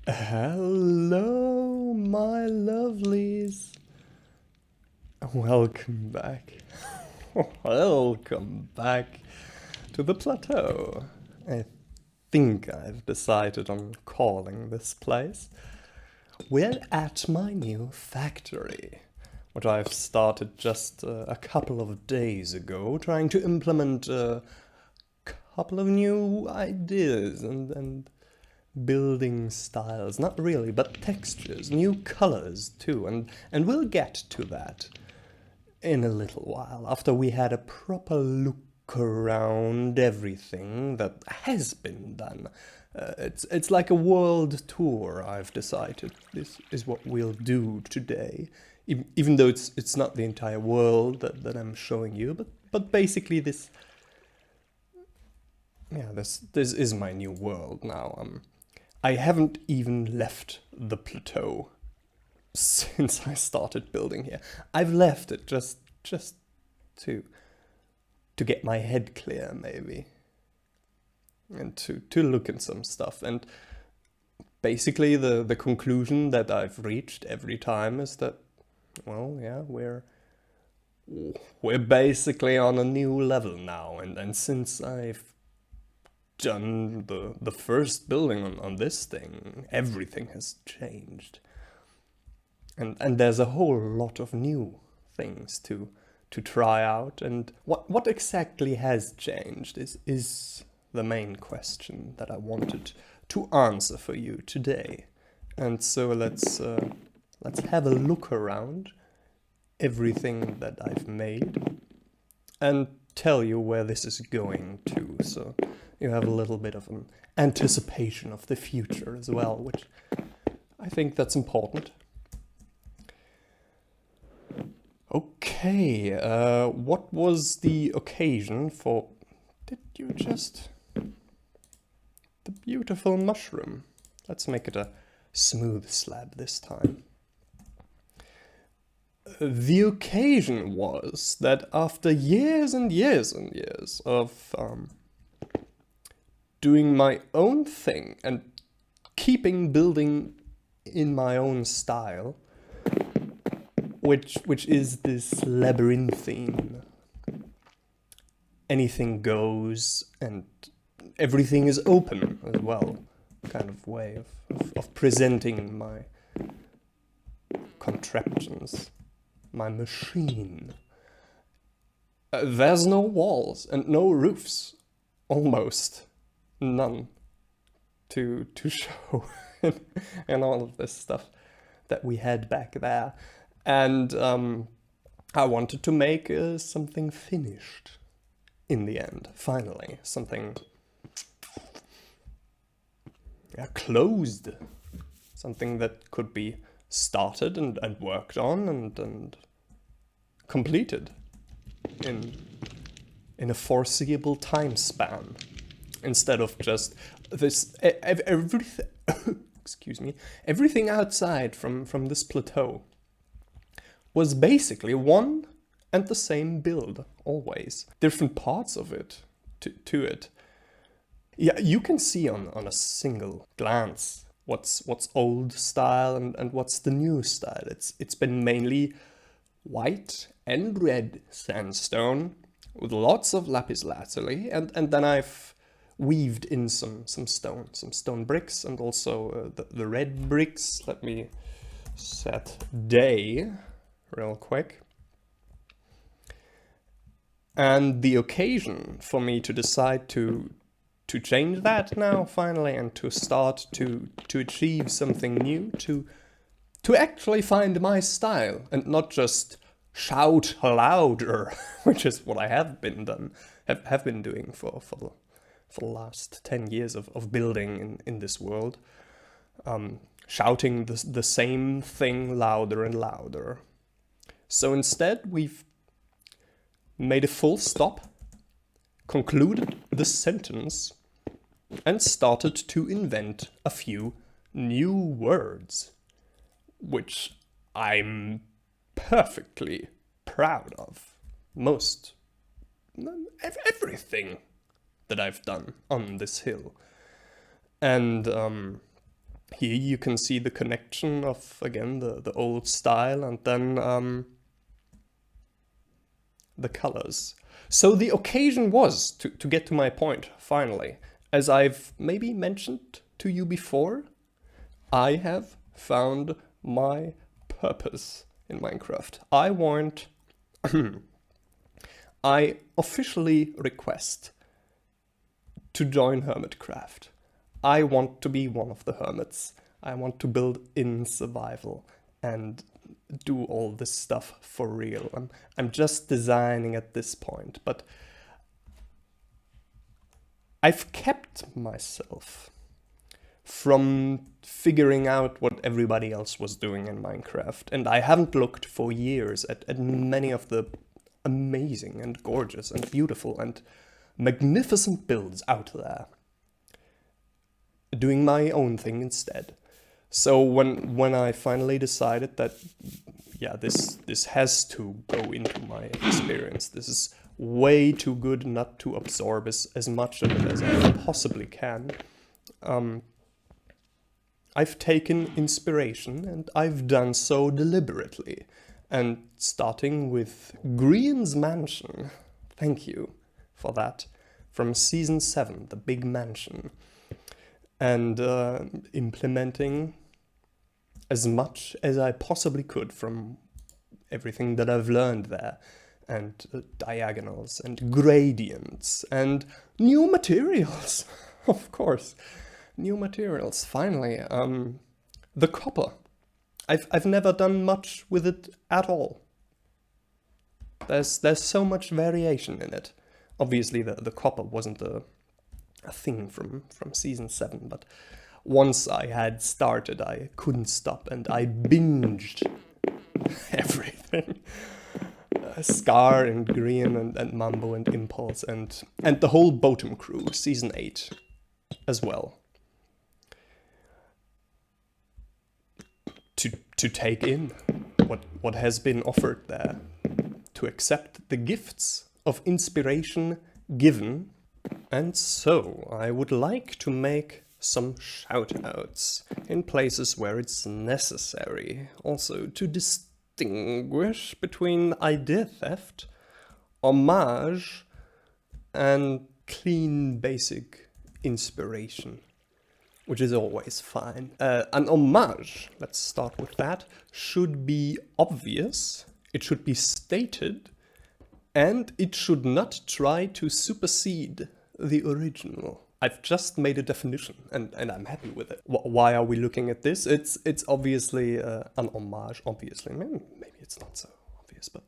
Hello, my lovelies. Welcome back. Welcome back to the plateau. I think I've decided on calling this place. We're at my new factory, which I've started just a couple of days ago, trying to implement a couple of new ideas and building styles. Not really, but textures, new colors too, and we'll get to that in a little while, after we had a proper look around everything that has been done. It's like a world tour, I've decided. This is what we'll do today. Even though it's not the entire world that I'm showing you, but basically this is my new world now. I haven't even left the plateau since I started building here. I've left it just to get my head clear, maybe, and to look at some stuff. And basically, the conclusion that I've reached every time is that, well, yeah, we're basically on a new level now. And since I've done the first building on this thing, everything has changed. And there's a whole lot of new things to try out. And what exactly has changed is the main question that I wanted to answer for you today. And so let's have a look around everything that I've made and tell you where this is going to, so you have a little bit of an anticipation of the future as well, which I think that's important. Okay, what was the occasion for... Did you just... The beautiful mushroom. Let's make it a smooth slab this time. The occasion was that after years and years and years of doing my own thing and keeping building in my own style, which is this labyrinthine, anything goes and everything is open as well, kind of way of presenting my contraptions, my machine. There's no walls and no roofs, almost none, to show and all of this stuff that we had back there. And I wanted to make something finished in the end, finally. Something closed. Something that could be started and worked on and completed in a foreseeable time span. Instead of just this, everything, excuse me, everything outside from this plateau was basically one and the same build, always. Different parts of it, to it. Yeah, you can see on a single glance what's old style and what's the new style. It's been mainly white and red sandstone with lots of lapis lazuli, and then I've weaved in some stone bricks, and also the red bricks. Let me set day real quick. And the occasion for me to decide to change that now finally, and to start to achieve something new, to actually find my style and not just shout louder, which is what I have been doing for the last 10 years of building in this world. Shouting the same thing louder and louder. So instead, we've made a full stop, concluded the sentence, and started to invent a few new words, which I'm perfectly proud of. Everything that I've done on this hill. And here you can see the connection of, again, the old style, and then the colors. So the occasion was, to get to my point, finally, as I've maybe mentioned to you before, I have found my purpose in Minecraft. I officially request to join Hermitcraft. I want to be one of the hermits. I want to build in survival and do all this stuff for real. I'm just designing at this point, but I've kept myself from figuring out what everybody else was doing in Minecraft, and I haven't looked for years at many of the amazing and gorgeous and beautiful and magnificent builds out there, doing my own thing instead. So when I finally decided that, yeah, this has to go into my experience, this is way too good not to absorb as much of it as I possibly can, I've taken inspiration, and I've done so deliberately. And starting with Grian's Mansion, thank you for that, from Season 7, the big mansion, and implementing as much as I possibly could from everything that I've learned there, and diagonals, and gradients, and new materials, of course. New materials, finally. The copper. I've never done much with it at all. There's so much variation in it. Obviously the copper wasn't a thing from Season 7, but once I had started, I couldn't stop, and I binged everything. Scar and Grian and Mambo and Impulse and the whole Bottom crew, Season 8 as well. To take in what has been offered there, to accept the gifts of inspiration given, and so I would like to make some shout-outs in places where it's necessary, also to distinguish between idea theft, homage, and clean basic inspiration, which is always fine. An homage, let's start with that, should be obvious, it should be stated, and it should not try to supersede the original. I've just made a definition, and I'm happy with it. Why are we looking at this? It's obviously an homage, obviously. Maybe it's not so obvious, but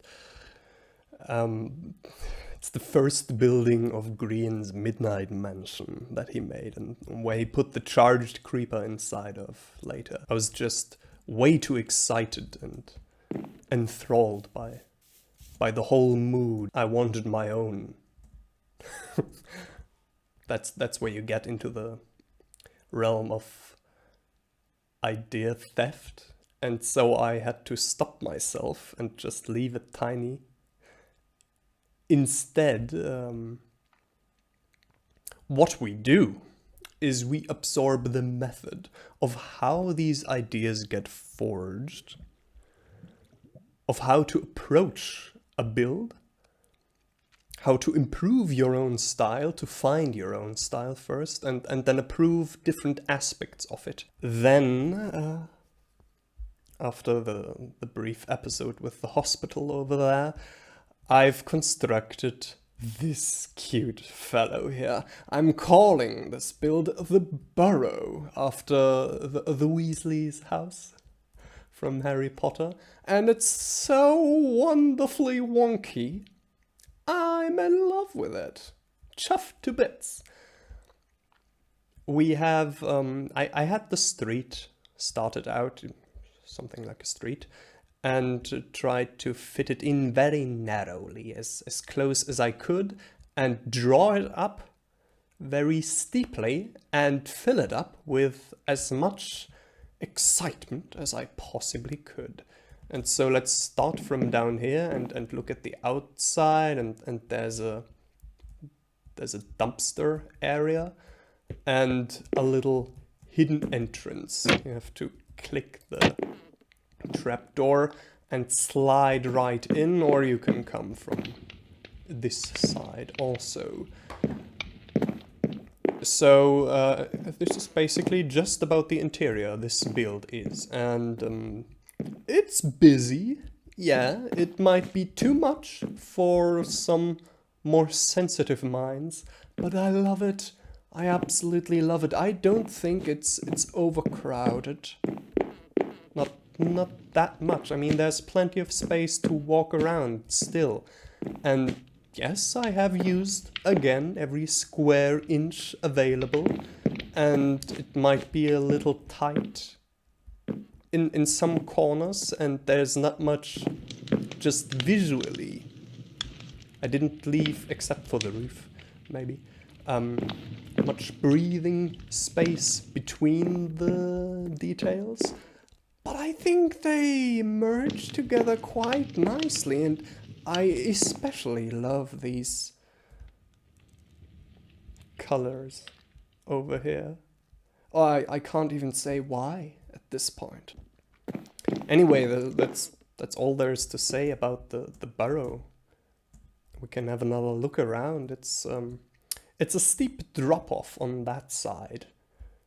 it's the first building of Grian's Midnight Mansion that he made, and where he put the charged creeper inside of later. I was just way too excited and enthralled by the whole mood. I wanted my own. That's where you get into the realm of idea theft, and so I had to stop myself and just leave it tiny. Instead, what we do is we absorb the method of how these ideas get forged, of how to approach a build, how to improve your own style, to find your own style first, and then approve different aspects of it. Then, after the brief episode with the hospital over there, I've constructed this cute fellow here. I'm calling this build the Burrow, after the Weasley's house from Harry Potter, and it's so wonderfully wonky. I'm in love with it. Chuffed to bits. We have, I had the street started out, something like a street, and tried to fit it in very narrowly, as close as I could, and draw it up very steeply, and fill it up with as much excitement as I possibly could. And so let's start from down here and look at the outside, and there's a dumpster area and a little hidden entrance. You have to click the trapdoor and slide right in, or you can come from this side also. So this is basically just about the interior, this build is, and it's busy. Yeah, it might be too much for some more sensitive minds, but I love it. I absolutely love it. I don't think it's overcrowded. Not that much. I mean, there's plenty of space to walk around still. And yes, I have used, again, every square inch available, and it might be a little tight in some corners, and there's not much just visually. I didn't leave, except for the roof, maybe, much breathing space between the details. But I think they merge together quite nicely, and I especially love these colors over here. Oh, I can't even say why at this point. Anyway, that's all there is to say about the burrow. We can have another look around. It's a steep drop-off on that side,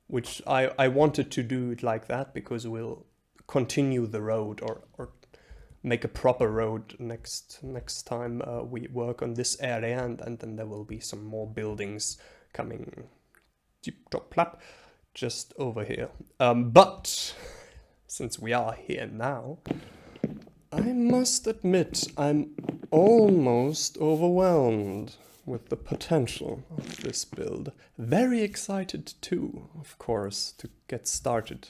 which I wanted to do it like that because we'll continue the road or make a proper road next time we work on this area, and then there will be some more buildings coming just over here. But since we are here now, I must admit I'm almost overwhelmed with the potential of this build. Very excited too, of course, to get started.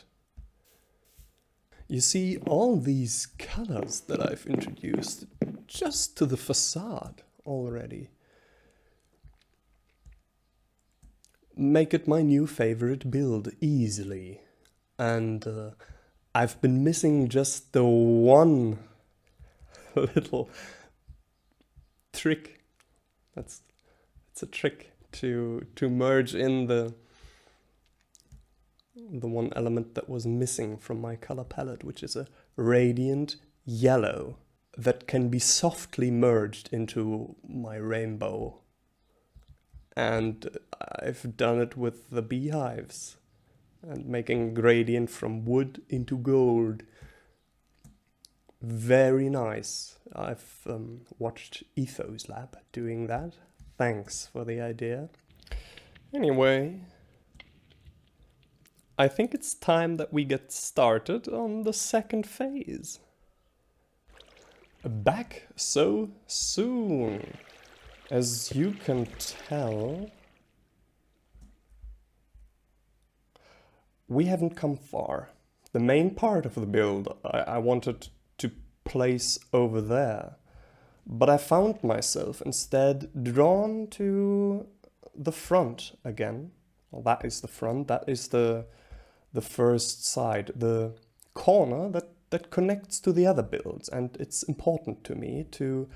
You see, all these colors that I've introduced just to the facade already make it my new favorite build easily. And I've been missing just the one little trick. It's a trick to merge in the one element that was missing from my color palette, which is a radiant yellow that can be softly merged into my rainbow. And I've done it with the beehives and making gradient from wood into gold. Very nice. I've watched Ethos Lab doing that. Thanks for the idea. Anyway, I think it's time that we get started on the second phase. Back so soon. As you can tell, we haven't come far. The main part of the build I wanted to place over there, but I found myself instead drawn to the front again. Well, that is the front, that is the first side, the corner that connects to the other builds, and it's important to me to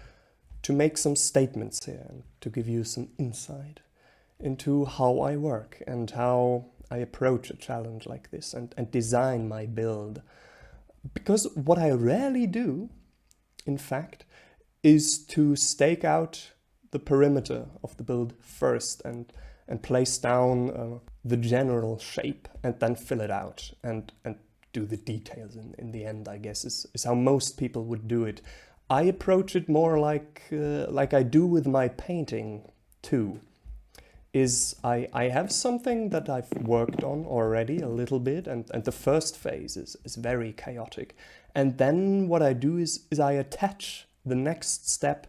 make some statements here and to give you some insight into how I work and how I approach a challenge like this and design my build. Because what I rarely do, in fact, is to stake out the perimeter of the build first and place down the general shape and then fill it out and do the details in the end, I guess, is how most people would do it. I approach it more like I do with my painting too. I have something that I've worked on already a little bit, and the first phase is very chaotic. And then what I do is I attach the next step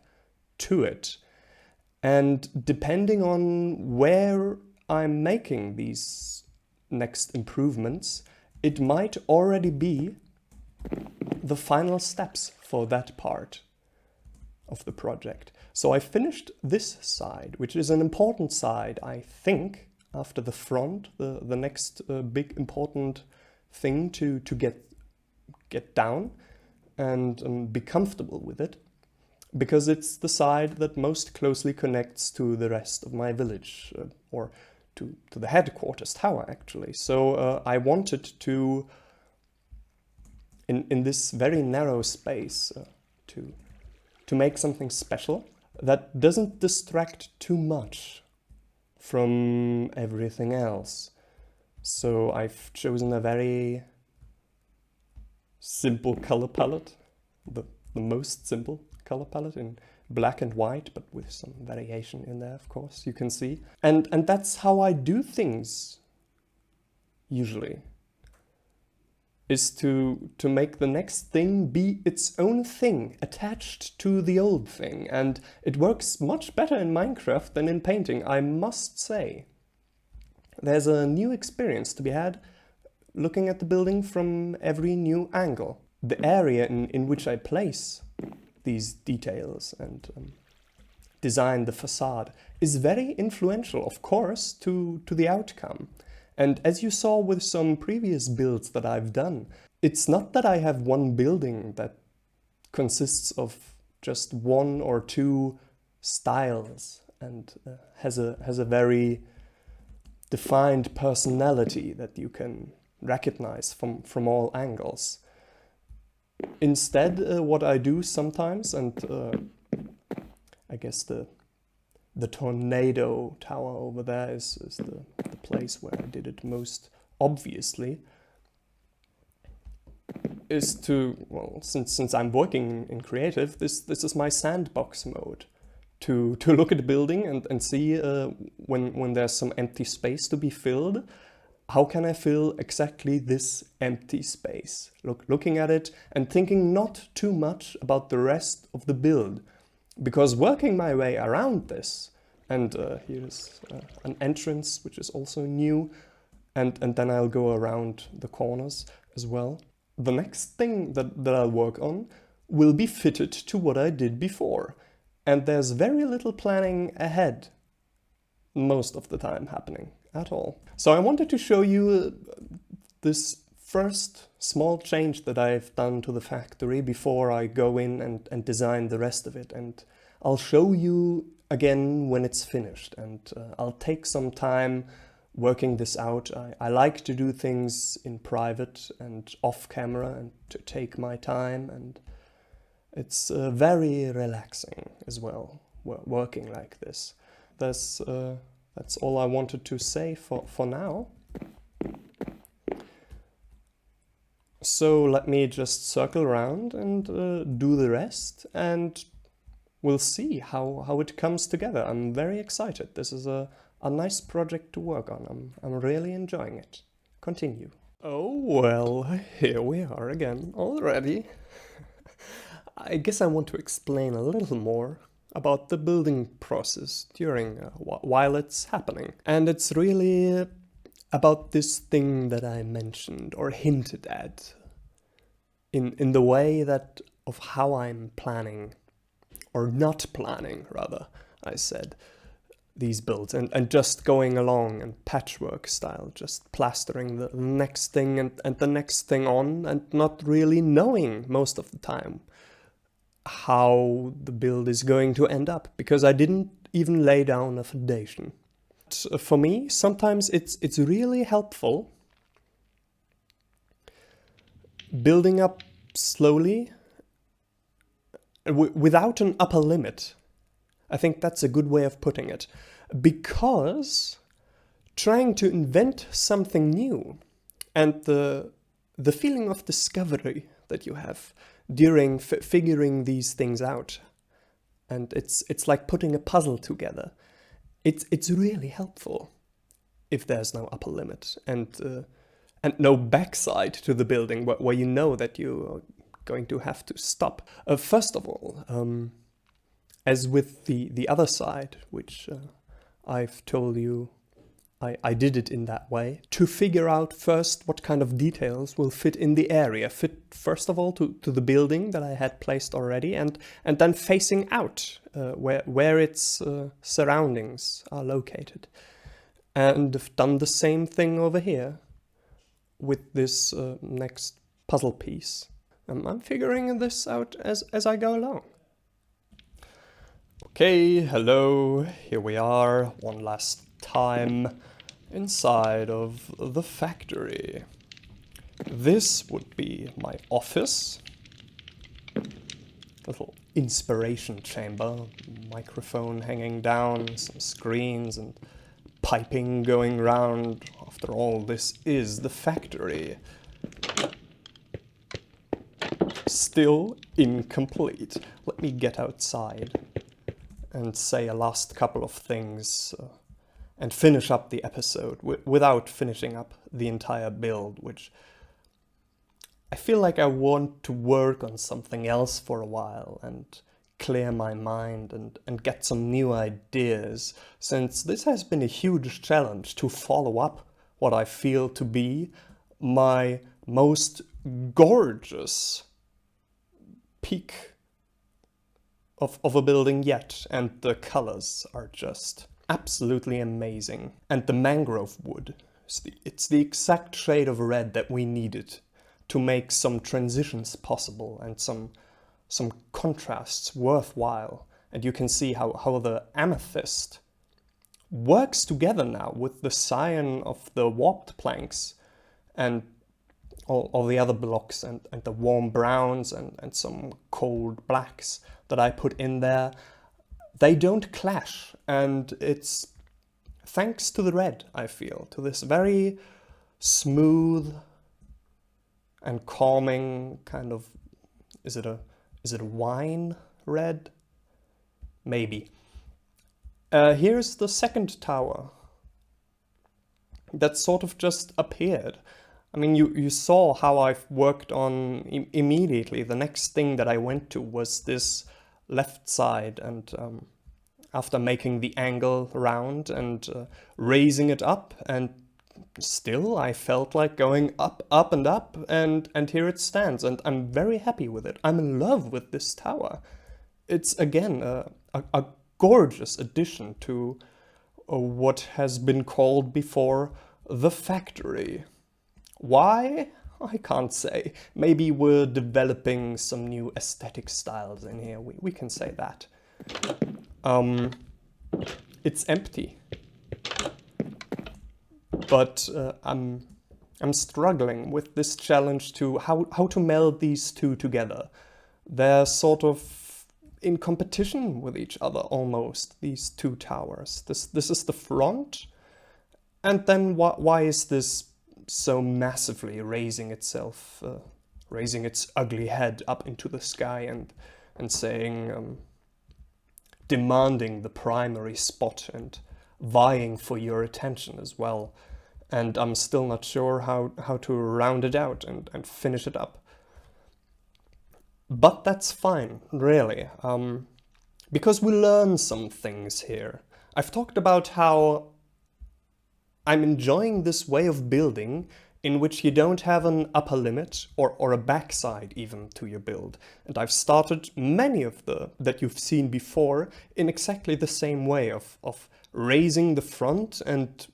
to it. And depending on where I'm making these next improvements, it might already be the final steps for that part of the project. So I finished this side, which is an important side, I think, after the front, the next big important thing to get down and be comfortable with it, because it's the side that most closely connects to the rest of my village, or to the headquarters tower, actually. So I wanted to, in this very narrow space, to make something special that doesn't distract too much from everything else. So I've chosen a very simple color palette, the most simple color palette in black and white, but with some variation in there, of course, you can see. And that's how I do things, usually, is to make the next thing be its own thing, attached to the old thing. And it works much better in Minecraft than in painting, I must say. There's a new experience to be had looking at the building from every new angle. The area in which I place these details and design the facade is very influential, of course, to the outcome. And as you saw with some previous builds that I've done, it's not that I have one building that consists of just one or two styles and has a very defined personality that you can recognize from all angles. Instead, what I do sometimes, and I guess the tornado tower over there is the place where I did it most obviously, is to, well, since I'm working in creative, this is my sandbox mode. To look at the building and see when there's some empty space to be filled, how can I fill exactly this empty space? Looking at it and thinking not too much about the rest of the build. Because working my way around this, and here's an entrance which is also new, and then I'll go around the corners as well. The next thing that I'll work on will be fitted to what I did before. And there's very little planning ahead, most of the time happening at all. So I wanted to show you this first small change that I've done to the factory before I go in and design the rest of it. And I'll show you again when it's finished, and I'll take some time working this out. I like to do things in private and off camera and to take my time, and it's very relaxing as well, working like this. That's all I wanted to say for now. So let me just circle around and do the rest, and we'll see how it comes together. I'm very excited. This is a nice project to work on. I'm really enjoying it. Continue. Oh, well, here we are again already. I guess I want to explain a little more about the building process during while it's happening. And it's really about this thing that I mentioned or hinted at in the way that of how I'm planning, or not planning rather, I said, these builds, and just going along and patchwork style, just plastering the next thing and the next thing on, and not really knowing most of the time how the build is going to end up, because I didn't even lay down a foundation. For me, sometimes it's really helpful building up slowly without an upper limit. I think that's a good way of putting it, because trying to invent something new and the feeling of discovery that you have during figuring these things out, and it's like putting a puzzle together. It's really helpful if there's no upper limit and no backside to the building where you know that you're going to have to stop. First of all, as with the other side, which I've told you, I did it in that way, to figure out first what kind of details will fit in the area. Fit, first of all, to the building that I had placed already, and then facing out where its surroundings are located. And I've done the same thing over here with this next puzzle piece. I'm figuring this out as I go along. Okay, hello, here we are, one last time. inside of the factory. This would be my office. Little inspiration chamber, microphone hanging down, some screens and piping going round. After all, this is the factory. Still incomplete. Let me get outside and say a last couple of things and finish up the episode without finishing up the entire build, which I feel like I want to work on something else for a while and clear my mind and get some new ideas, since this has been a huge challenge to follow up what I feel to be my most gorgeous peak of a building yet, and the colors are just absolutely amazing. And the mangrove wood, it's the exact shade of red that we needed to make some transitions possible and some contrasts worthwhile. And you can see how the amethyst works together now with the cyan of the warped planks and all the other blocks and the warm browns and some cold blacks that I put in there. They don't clash, and it's thanks to the red, I feel, to this very smooth and calming kind of, is it a wine red? Maybe. Here's the second tower that sort of just appeared. I mean, you saw how I've worked on immediately. The next thing that I went to was this left side, and after making the angle round and raising it up, and still I felt like going up, up and up, and here it stands, and I'm very happy with it. I'm in love with this tower. It's again a gorgeous addition to what has been called before the factory. Why? I can't say. Maybe we're developing some new aesthetic styles in here. We can say that. It's empty. But I'm struggling with this challenge to how to meld these two together. They're sort of in competition with each other almost, these two towers. This is the front, and then why is this so massively raising itself, raising its ugly head up into the sky and saying, demanding the primary spot and vying for your attention as well. And I'm still not sure how to round it out and finish it up. But that's fine, really, because we learn some things here. I've talked about how I'm enjoying this way of building in which you don't have an upper limit or a backside even to your build. And I've started many of that you've seen before in exactly the same way of raising the front and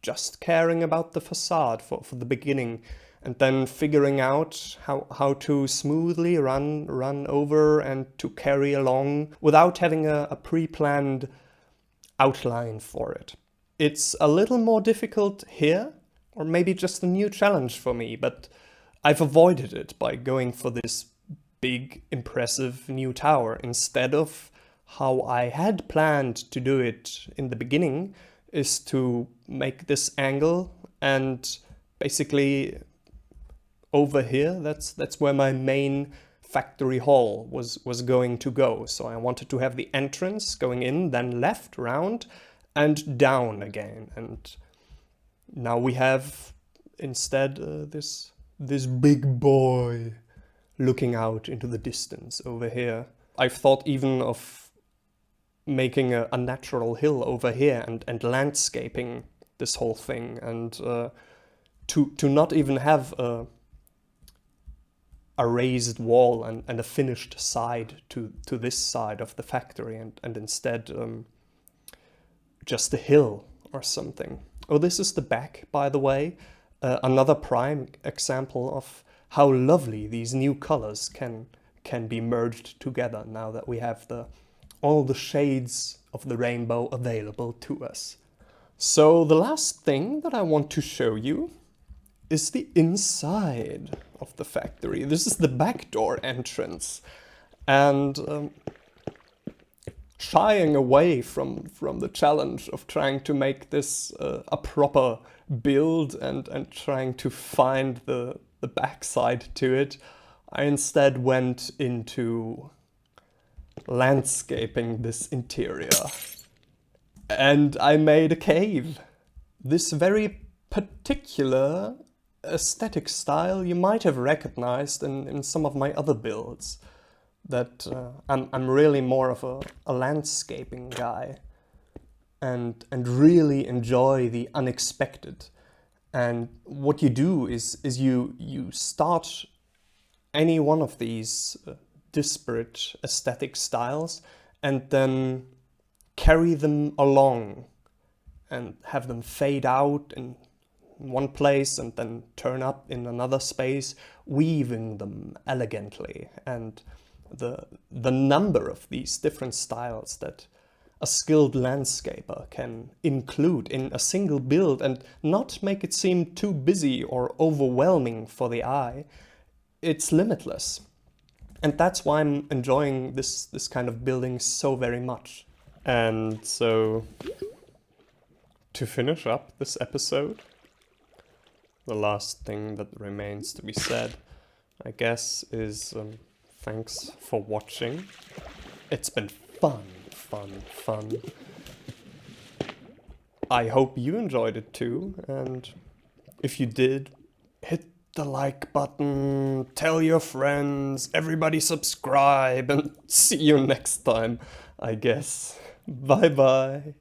just caring about the facade for the beginning, and then figuring out how to smoothly run over and to carry along without having a pre-planned outline for it. It's a little more difficult here, or maybe just a new challenge for me, but I've avoided it by going for this big, impressive new tower instead of how I had planned to do it in the beginning, is to make this angle and basically over here, that's where my main factory hall was going to go. So I wanted to have the entrance going in, then left, round, and down again. And now we have instead this big boy looking out into the distance over here. I've thought even of making a natural hill over here and landscaping this whole thing, and to not even have a raised wall and a finished side to this side of the factory, and instead just a hill or something. Oh, this is the back, by the way. Another prime example of how lovely these new colors can be merged together now that we have all the shades of the rainbow available to us. So the last thing that I want to show you is the inside of the factory. This is the back door entrance. And shying away from the challenge of trying to make this a proper build and trying to find the backside to it, I instead went into landscaping this interior. And I made a cave. This very particular aesthetic style you might have recognized in some of my other builds. That I'm really more of a landscaping guy and really enjoy the unexpected. And what you do is you start any one of these disparate aesthetic styles and then carry them along and have them fade out in one place and then turn up in another space, weaving them elegantly. And the number of these different styles that a skilled landscaper can include in a single build and not make it seem too busy or overwhelming for the eye, it's limitless. And that's why I'm enjoying this kind of building so very much. And so, to finish up this episode, the last thing that remains to be said, I guess, is thanks for watching. It's been fun. I hope you enjoyed it too, and if you did, hit the like button, tell your friends, everybody subscribe, and see you next time, I guess. Bye bye.